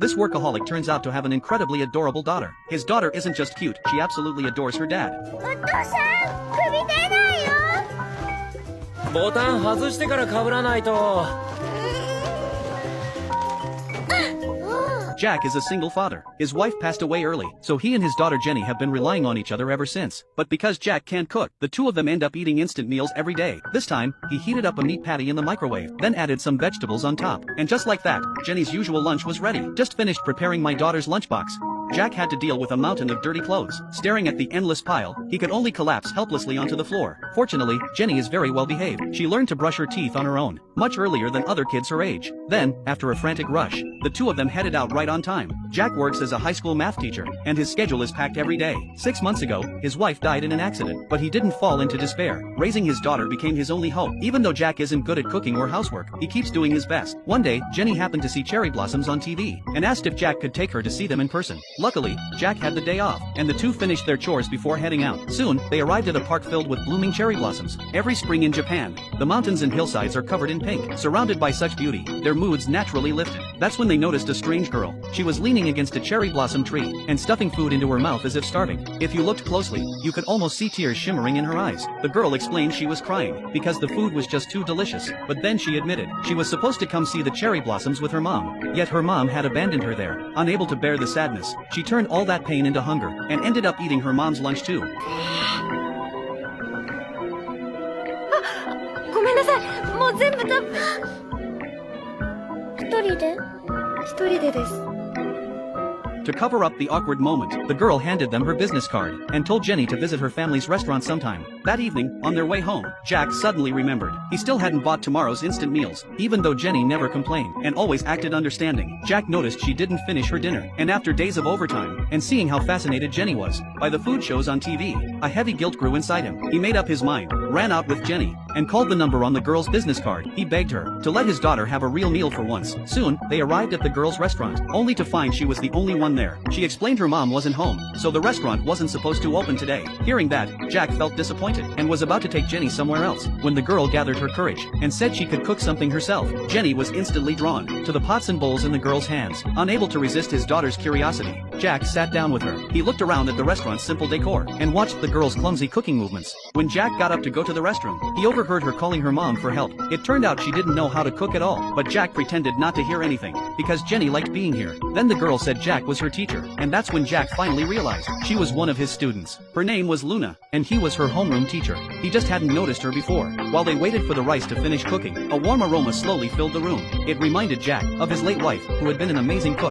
This workaholic turns out to have an incredibly adorable daughter. His daughter isn't just cute, she absolutely adores her dad. お父さん、首出ないよ。ボタン外してから被らないと。Jack is a single father. His wife passed away early, so he and his daughter Jenny have been relying on each other ever since. But because Jack can't cook, the two of them end up eating instant meals every day. This time, he heated up a meat patty in the microwave, then added some vegetables on top. And just like that, Jenny's usual lunch was ready. Just finished preparing my daughter's lunchbox. Jack had to deal with a mountain of dirty clothes. Staring at the endless pile, he could only collapse helplessly onto the floor. Fortunately, Jenny is very well behaved. She learned to brush her teeth on her own, much earlier than other kids her age. Then, after a frantic rush, the two of them headed out right on time. Jack works as a high school math teacher, and his schedule is packed every day. 6 months ago, his wife died in an accident, but he didn't fall into despair. Raising his daughter became his only hope. Even though Jack isn't good at cooking or housework, he keeps doing his best. One day, Jenny happened to see cherry blossoms on TV, and asked if Jack could take her to see them in person. Luckily, Jack had the day off, and the two finished their chores before heading out. Soon, they arrived at a park filled with blooming cherry blossoms. Every spring in Japan, the mountains and hillsides are covered in pink. Surrounded by such beauty, their moods naturally lifted. That's when they noticed a strange girl. She was leaning against a cherry blossom tree, and stuffing food into her mouth as if starving. If you looked closely, you could almost see tears shimmering in her eyes. The girl explained she was crying, because the food was just too delicious. But then she admitted, she was supposed to come see the cherry blossoms with her mom. Yet her mom had abandoned her there. Unable to bear the sadness, she turned all that pain into hunger, and ended up eating her mom's lunch too. ごめんなさい。もう全部食べ。一人で？一人でです。To cover up the awkward moment, the girl handed them her business card, and told Jenny to visit her family's restaurant sometime. That evening, on their way home, Jack suddenly remembered. He still hadn't bought tomorrow's instant meals, even though Jenny never complained, and always acted understanding. Jack noticed she didn't finish her dinner, and after days of overtime, and seeing how fascinated Jenny was by the food shows on TV, a heavy guilt grew inside him. He made up his mind, ran out with Jenny, and called the number on the girl's business card. He begged her to let his daughter have a real meal for once. Soon, they arrived at the girl's restaurant, only to find she was the only one there. She explained her mom wasn't home, so the restaurant wasn't supposed to open today. Hearing that, Jack felt disappointed, and was about to take Jenny somewhere else, when the girl gathered her courage, and said she could cook something herself. Jenny was instantly drawn to the pots and bowls in the girl's hands. Unable to resist his daughter's curiosity, Jack sat down with her. He looked around at the restaurant's simple decor, and watched the girl's clumsy cooking movements. When Jack got up to go to the restroom, he overheard her calling her mom for help. It turned out she didn't know how to cook at all, but Jack pretended not to hear anything, because Jenny liked being here. Then the girl said Jack was her teacher, and that's when Jack finally realized she was one of his students. Her name was Luna, and he was her homeroom teacher. He just hadn't noticed her before. While they waited for the rice to finish cooking, a warm aroma slowly filled the room. It reminded Jack of his late wife, who had been an amazing cook.